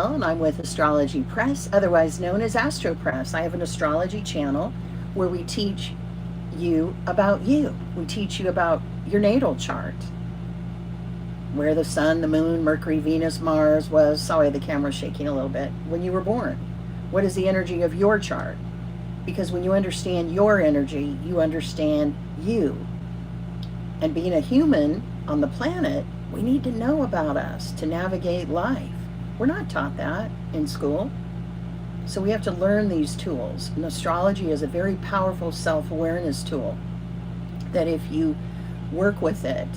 Michelle, and I'm with Astrology Press, otherwise known as Astro Press. I have an astrology channel where we teach you about you. We teach you about your natal chart, where the sun, the moon, Mercury, Venus, Mars was. Sorry, the camera's shaking a little bit. When you were born, what is the energy of your chart? Because when you understand your energy, you understand you. And being a human on the planet, we need to know about us to navigate life. We're not taught that in school. So we have to learn these tools. And astrology is a very powerful self-awareness tool that if you work with it,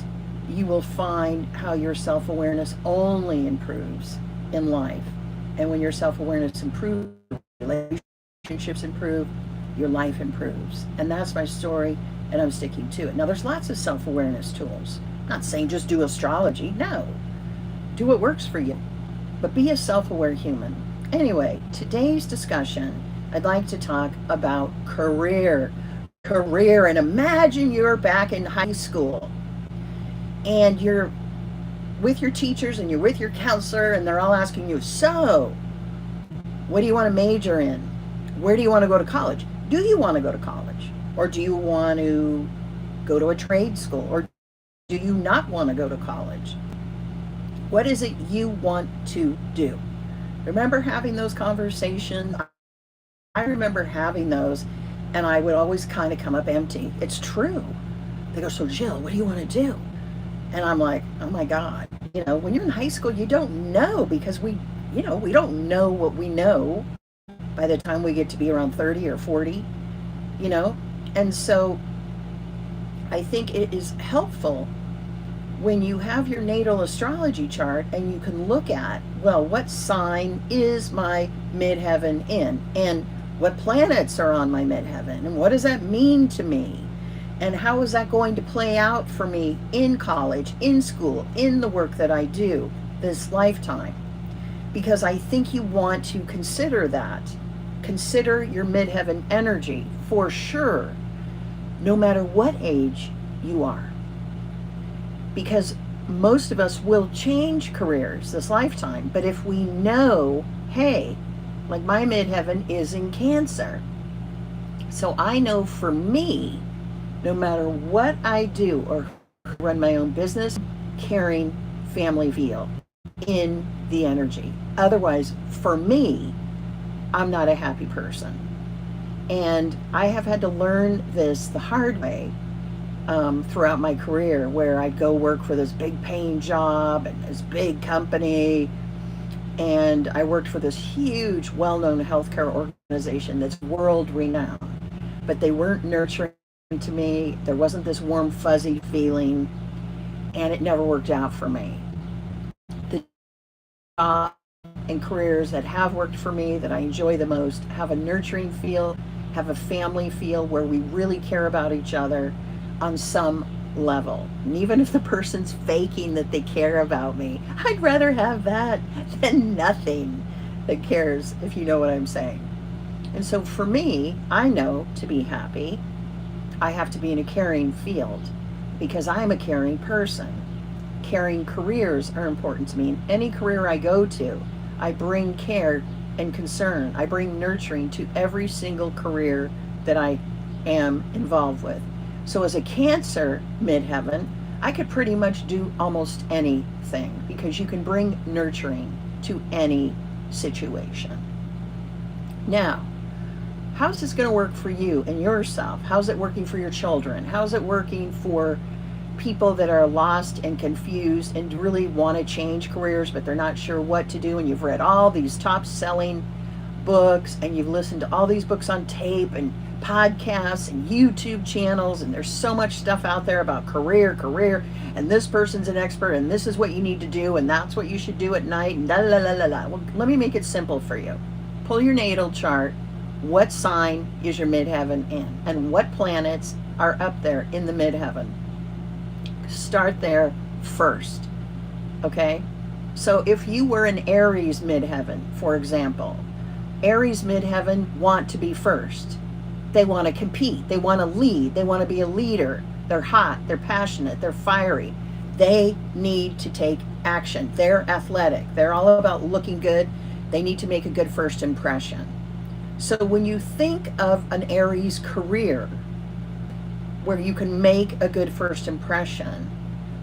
you will find how your self-awareness only improves in life. And when your self-awareness improves, relationships improve, your life improves. And that's my story, and I'm sticking to it. Now, there's lots of self-awareness tools. I'm not saying just do astrology. No. Do what works for you. But be a self-aware human. Anyway, today's discussion, I'd like to talk about career. Career. And imagine you're back in high school and you're with your teachers and you're with your counselor and they're all asking you, so, what do you want to major in? Where do you want to go to college? Do you want to go to college? Or do you want to go to a trade school? Or do you not want to go to college? What is it you want to do? Remember having those conversations? I remember having those, and I would always kind of come up empty. It's true. They go, so Jill, what do you want to do? And I'm like, oh my God. You know, when you're in high school, you don't know, because we don't know what we know by the time we get to be around 30 or 40, you know? And so I think it is helpful when you have your natal astrology chart and you can look at, well, what sign is my midheaven in? And what planets are on my midheaven? And what does that mean to me? And how is that going to play out for me in college, in school, in the work that I do this lifetime? Because I think you want to consider that. Consider your midheaven energy for sure, no matter what age you are. Because most of us will change careers this lifetime. But if we know, hey, like my midheaven is in Cancer. So I know for me, no matter what I do or run my own business, carrying family feel in the energy. Otherwise, for me, I'm not a happy person. And I have had to learn this the hard way throughout my career, where I'd go work for this big paying job and this big company. And I worked for this huge, well-known healthcare organization that's world renowned. But they weren't nurturing to me. There wasn't this warm, fuzzy feeling. And it never worked out for me. The job and careers that have worked for me, that I enjoy the most, have a nurturing feel, have a family feel where we really care about each other on some level. And even if the person's faking that they care about me, I'd rather have that than nothing that cares, if you know what I'm saying. And so for me, I know to be happy, I have to be in a caring field, because I'm a caring person. Caring careers are important to me. In any career I go to, I bring care and concern. I bring nurturing to every single career that I am involved with. So as a Cancer midheaven, I could pretty much do almost anything, because you can bring nurturing to any situation. Now, how's this going to work for you and yourself? How's it working for your children? How's it working for people that are lost and confused and really want to change careers, but they're not sure what to do? And you've read all these top selling books, and you've listened to all these books on tape and podcasts and YouTube channels, and there's so much stuff out there about career, and this person's an expert, and this is what you need to do, and that's what you should do at night, and la. Well, let me make it simple for you. Pull your natal chart. What sign is your midheaven in? And what planets are up there in the midheaven? Start there first, okay? So if you were an Aries midheaven, for example, Aries midheaven want to be first. They want to compete. They want to lead. They want to be a leader. They're hot. They're passionate. They're fiery. They need to take action. They're athletic. They're all about looking good, They need to make a good first impression. So when you think of an Aries career where you can make a good first impression,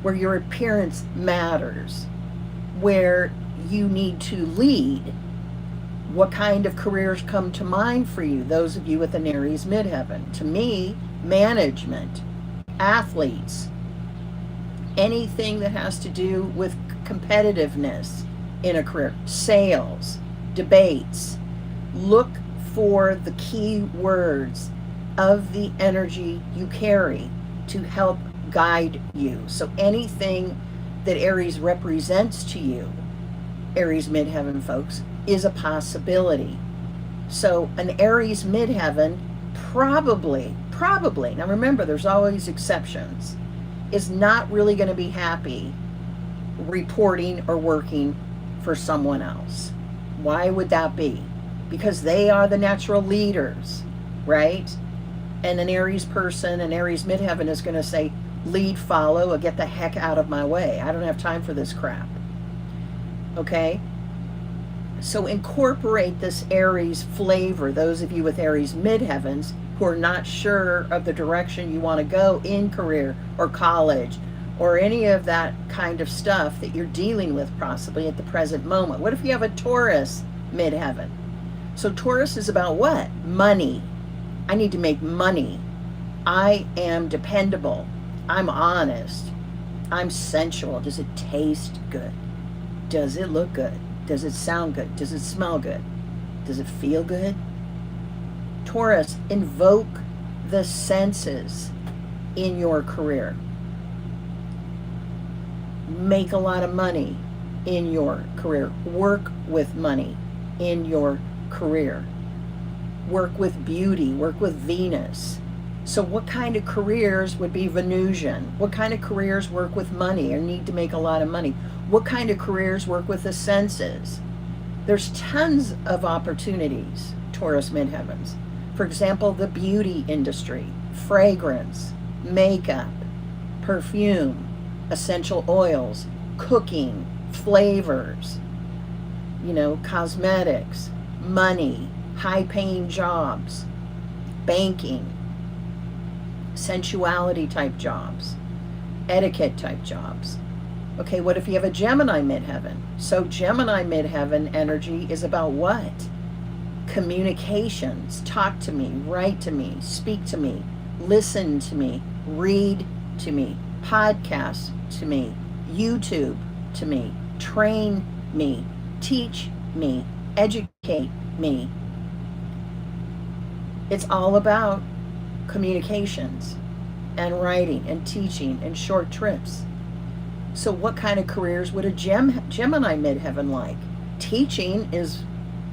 where your appearance matters, where you need to lead, what kind of careers come to mind for you? Those of you with an Aries Midheaven. To me, management, athletes, anything that has to do with competitiveness in a career, sales, debates. Look for the key words of the energy you carry to help guide you. So anything that Aries represents to you, Aries Midheaven folks, is a possibility. So an Aries Midheaven probably, now remember there's always exceptions, is not really going to be happy reporting or working for someone else. Why would that be? Because they are the natural leaders, right? And an Aries person, an Aries Midheaven is going to say, lead, follow, or get the heck out of my way. I don't have time for this crap. Okay? So incorporate this Aries flavor. Those of you with Aries Midheavens who are not sure of the direction you want to go in career or college or any of that kind of stuff that you're dealing with possibly at the present moment. What if you have a Taurus Midheaven? So Taurus is about what? Money. I need to make money. I am dependable. I'm honest. I'm sensual. Does it taste good? Does it look good? Does it sound good? Does it smell good? Does it feel good? Taurus, invoke the senses in your career. Make a lot of money in your career. Work with money in your career. Work with beauty. Work with Venus. So what kind of careers would be Venusian? What kind of careers work with money or need to make a lot of money? What kind of careers work with the senses? There's tons of opportunities, Taurus Midheavens. For example, the beauty industry, fragrance, makeup, perfume, essential oils, cooking, flavors, cosmetics, money, high-paying jobs, banking, sensuality type jobs, etiquette type jobs. Okay, what if you have a Gemini Midheaven? So Gemini Midheaven energy is about what? Communications. Talk to me, write to me, speak to me, listen to me, read to me, podcast to me, YouTube to me, train me, teach me, educate me. It's all about communications and writing and teaching and short trips. So what kind of careers would a Gemini Midheaven like? Teaching is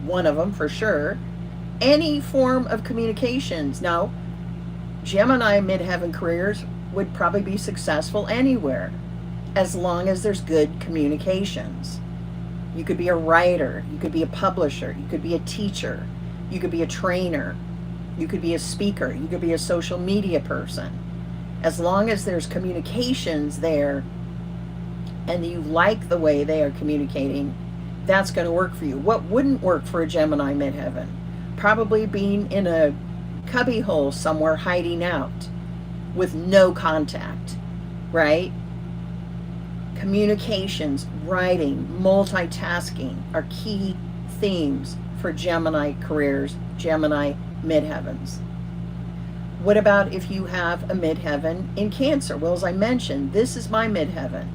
one of them for sure. Any form of communications. Now, Gemini Midheaven careers would probably be successful anywhere as long as there's good communications. You could be a writer, you could be a publisher, you could be a teacher, you could be a trainer, you could be a speaker, you could be a social media person. As long as there's communications there and you like the way they are communicating, that's going to work for you. What wouldn't work for a Gemini Midheaven? Probably being in a cubbyhole somewhere hiding out with no contact, right? Communications, writing, multitasking are key themes for Gemini careers, Gemini Midheavens. What about if you have a Midheaven in Cancer? Well, as I mentioned, this is my Midheaven.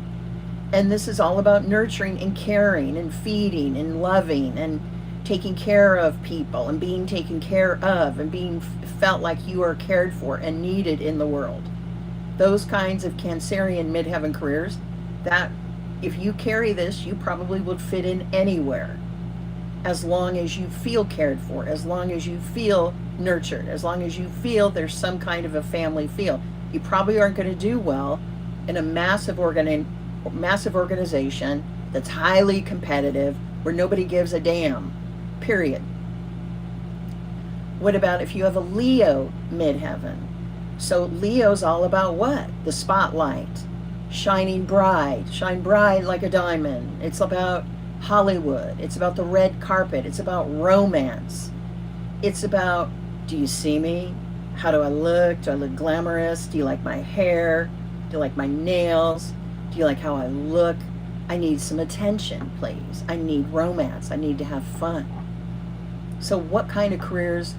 And this is all about nurturing and caring and feeding and loving and taking care of people and being taken care of and being felt like you are cared for and needed in the world. Those kinds of Cancerian Midheaven careers, that if you carry this, you probably would fit in anywhere as long as you feel cared for, as long as you feel nurtured, as long as you feel there's some kind of a family feel. You probably aren't going to do well in a massive organization that's highly competitive where nobody gives a damn, period. What about if you have a Leo Midheaven? So Leo's all about what? The spotlight, shining bright, shine bright like a diamond. It's about Hollywood. It's about the red carpet. It's about romance. It's about, do you see me? How do I look? Do I look glamorous? Do you like my hair? Do you like my nails? Do you like how I look? I need some attention, please. I need romance. I need to have fun. So what kind of careers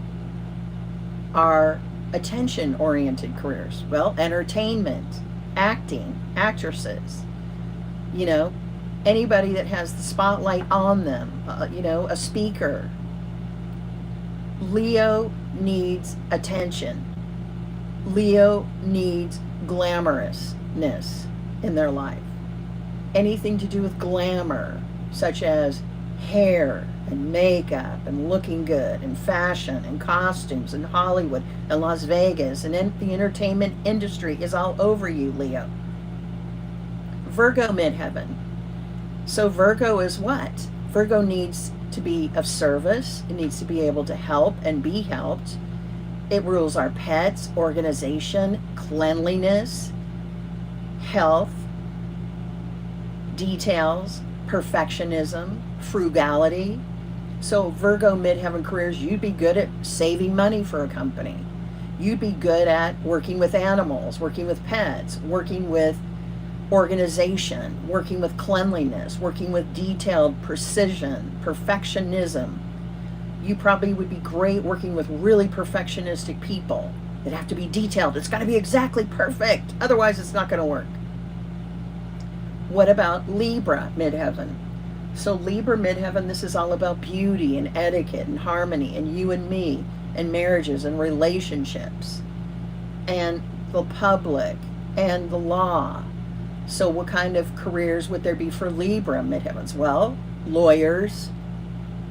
are attention-oriented careers? Well, entertainment, acting, actresses, you know, anybody that has the spotlight on them, you know, a speaker. Leo needs attention. Leo needs glamorousness in their life. Anything to do with glamour, such as hair and makeup and looking good and fashion and costumes and Hollywood and Las Vegas and the entertainment industry is all over you, Leo. Virgo Midheaven. So Virgo is what? Virgo needs to be of service. It needs to be able to help and be helped. It rules our pets, organization, cleanliness, health, details, perfectionism, frugality. So Virgo Midheaven careers, you'd be good at saving money for a company. You'd be good at working with animals, working with pets, working with organization, working with cleanliness, working with detailed precision, perfectionism. You probably would be great working with really perfectionistic people that have to be detailed. It's got to be exactly perfect. Otherwise, it's not going to work. What about Libra Midheaven? So Libra Midheaven, this is all about beauty and etiquette and harmony and you and me and marriages and relationships and the public and the law. So what kind of careers would there be for Libra Midheavens? Well, lawyers,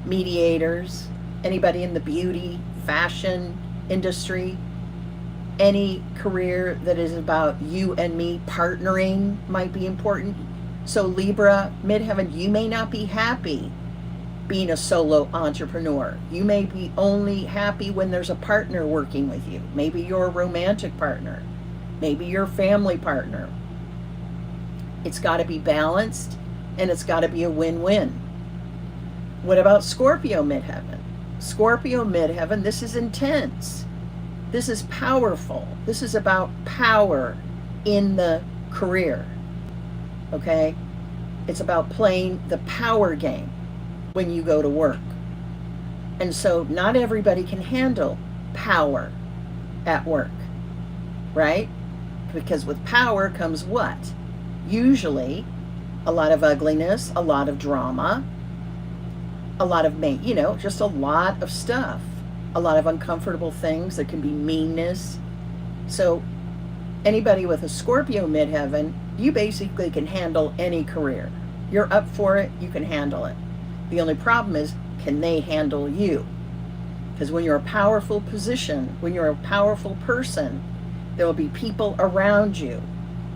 mediators, anybody in the beauty, fashion industry, any career that is about you and me partnering might be important. So Libra Midheaven, you may not be happy being a solo entrepreneur. You may be only happy when there's a partner working with you. Maybe you're a romantic partner. Maybe you're a family partner. It's got to be balanced and it's got to be a win-win. What about Scorpio Midheaven? Scorpio Midheaven, this is intense. This is powerful. This is about power in the career. Okay? It's about playing the power game when you go to work. And so not everybody can handle power at work, right? Because with power comes what? Usually a lot of ugliness, a lot of drama, a lot of, you know, just a lot of stuff, a lot of uncomfortable things. There can be meanness. So anybody with a Scorpio Midheaven, you basically can handle any career. You're up for it, you can handle it. The only problem is, can they handle you? Because when you're a powerful position, when you're a powerful person, there will be people around you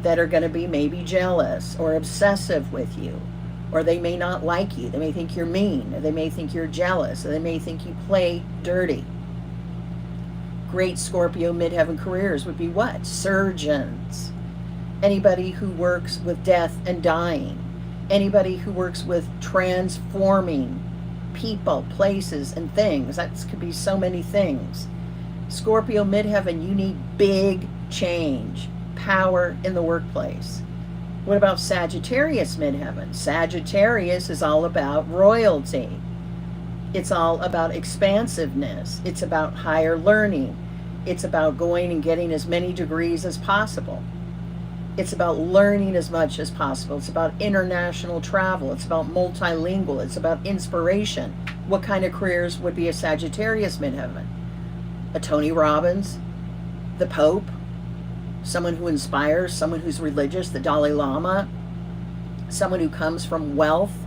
that are going to be maybe jealous or obsessive with you, or they may not like you. They may think you're mean, or they may think you're jealous, or they may think you play dirty. Great Scorpio Midheaven careers would be what? Surgeons, anybody who works with death and dying, anybody who works with transforming people, places, and things. That could be so many things. Scorpio Midheaven, you need big change, power in the workplace. What about Sagittarius Midheaven? Sagittarius is all about royalty. It's all about expansiveness. It's about higher learning. It's about going and getting as many degrees as possible. It's about learning as much as possible. It's about international travel. It's about multilingual. It's about inspiration. What kind of careers would be a Sagittarius Midheaven? A Tony Robbins, the Pope, someone who inspires, someone who's religious, the Dalai Lama, someone who comes from wealth,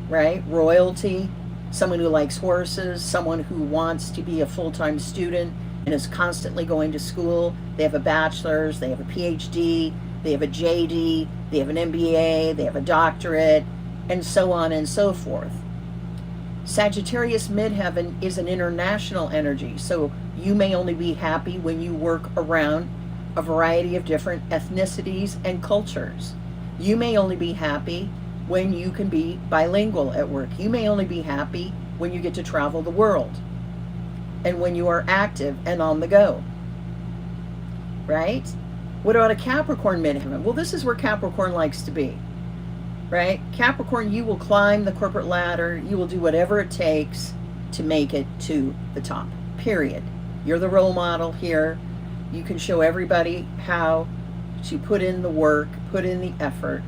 right? Royalty, someone who likes horses, someone who wants to be a full-time student and is constantly going to school. They have a bachelor's, they have a PhD, they have a JD, they have an MBA, they have a doctorate, and so on and so forth. Sagittarius Midheaven is an international energy, so you may only be happy when you work around a variety of different ethnicities and cultures. You may only be happy when you can be bilingual at work. You may only be happy when you get to travel the world and when you are active and on the go, right? What about a Capricorn Midheaven? Well, this is where Capricorn likes to be, right? Capricorn, you will climb the corporate ladder. You will do whatever it takes to make it to the top, period. You're the role model here. You can show everybody how to put in the work, put in the effort,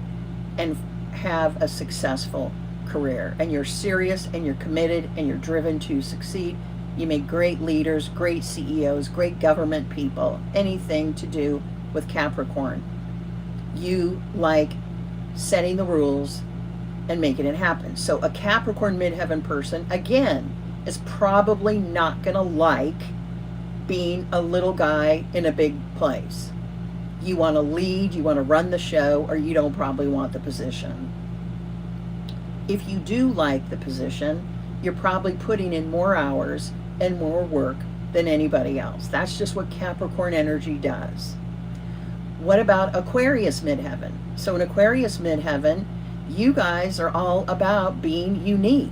and have a successful career. And you're serious and you're committed and you're driven to succeed. You make great leaders, great CEOs, great government people, anything to do with Capricorn. You like setting the rules and making it happen. So a Capricorn Midheaven person, again, is probably not going to like being a little guy in a big place. You want to lead, you want to run the show, or you don't probably want the position. If you do like the position, you're probably putting in more hours and more work than anybody else. That's just what Capricorn energy does. What about Aquarius Midheaven? So in Aquarius Midheaven, you guys are all about being unique,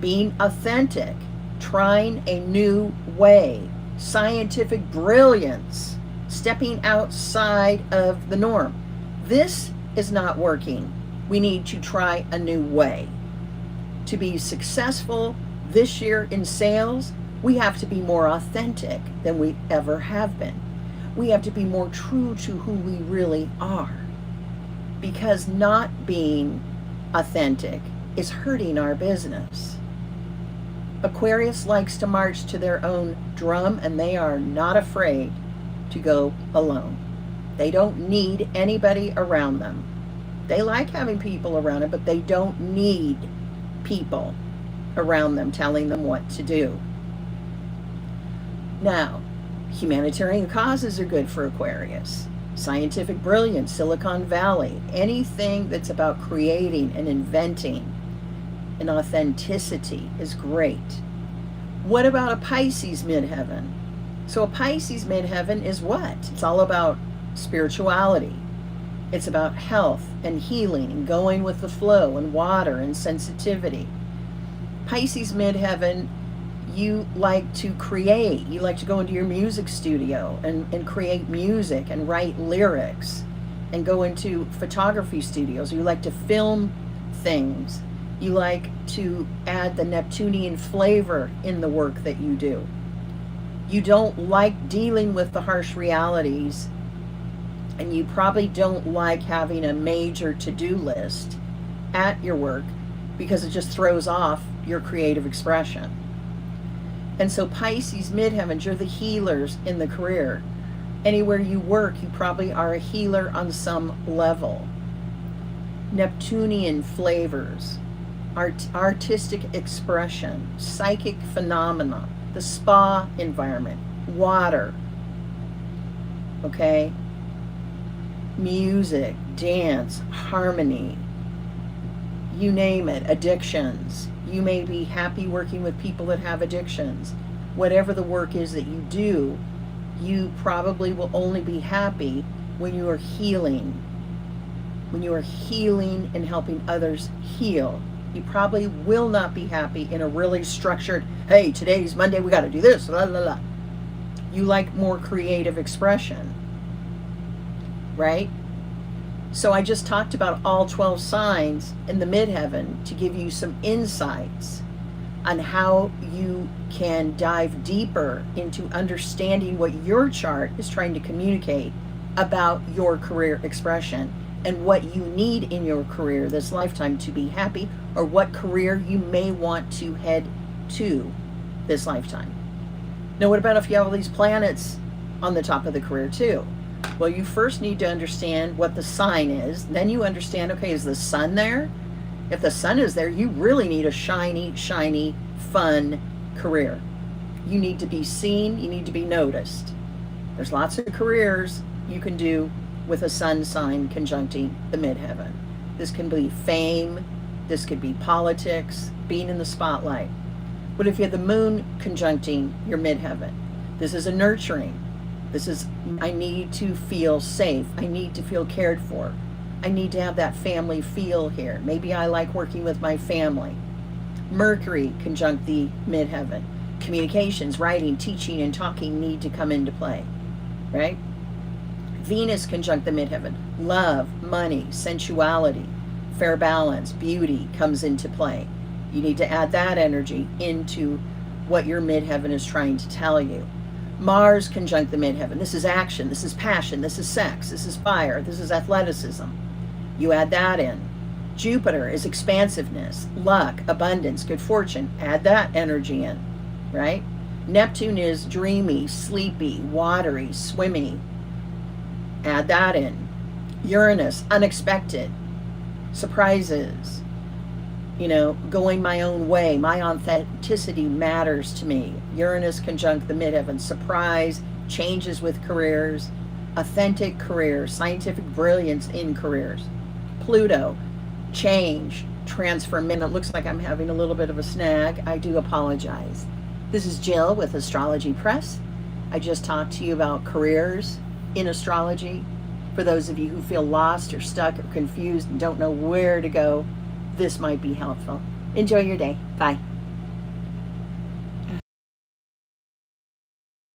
being authentic, trying a new way, scientific brilliance, stepping outside of the norm. This is not working. We need to try a new way. To be successful this year in sales, we have to be more authentic than we ever have been. We have to be more true to who we really are, because not being authentic is hurting our business. Aquarius likes to march to their own drum, and they are not afraid to go alone. They don't need anybody around them. They like having people around them, but they don't need people around them telling them what to do. Now, humanitarian causes are good for Aquarius. Scientific brilliance, Silicon Valley, anything that's about creating and inventing and authenticity is great. What about a Pisces Midheaven? So a Pisces Midheaven is what? It's all about spirituality. It's about health and healing and going with the flow and water and sensitivity. Pisces Midheaven, you like to create. You like to go into your music studio and create music and write lyrics and go into photography studios. You like to film things. You like to add the Neptunian flavor in the work that you do. You don't like dealing with the harsh realities, and you probably don't like having a major to-do list at your work because it just throws off your creative expression. And so Pisces Midheavens, you're the healers in the career. Anywhere you work, you probably are a healer on some level. Neptunian flavors, artistic expression, psychic phenomena, the spa environment, water, okay? Music, dance, harmony, you name it, addictions. You may be happy working with people that have addictions. Whatever the work is that you do, you probably will only be happy when you are healing. When you are healing and helping others heal. You probably will not be happy in a really structured, hey, today's Monday, we got to do this, la la la. You like more creative expression, right? So I just talked about all 12 signs in the Midheaven to give you some insights on how you can dive deeper into understanding what your chart is trying to communicate about your career expression and what you need in your career this lifetime to be happy, or what career you may want to head to this lifetime. Now, what about if you have all these planets on the top of the career too? Well, you first need to understand what the sign is. Then you understand, okay, is the sun there? If the sun is there, you really need a shiny, shiny, fun career. You need to be seen. You need to be noticed. There's lots of careers you can do with a sun sign conjuncting the Midheaven. This can be fame. This could be politics, being in the spotlight. But if you have the moon conjuncting your Midheaven, this is a nurturing. This is, I need to feel safe. I need to feel cared for. I need to have that family feel here. Maybe I like working with my family. Mercury conjunct the midheaven. Communications, writing, teaching, and talking need to come into play, right? Venus conjunct the midheaven. Love, money, sensuality, fair balance, beauty comes into play. You need to add that energy into what your midheaven is trying to tell you. Mars conjunct the midheaven. This is action, this is passion, this is sex, this is fire, this is athleticism. You add that in. Jupiter is expansiveness, luck, abundance, good fortune. Add that energy in, right? Neptune is dreamy, sleepy, watery, swimmy. Add that in. Uranus, unexpected, surprises, going my own way. My authenticity matters to me. Uranus conjunct the midheaven. Surprise, changes with careers, authentic careers, scientific brilliance in careers. Pluto, change, transformation. It looks like I'm having a little bit of a snag. I do apologize. This is Jill with Astrology Press. I just talked to you about careers in astrology. For those of you who feel lost or stuck or confused and don't know where to go, this might be helpful. Enjoy your day. Bye.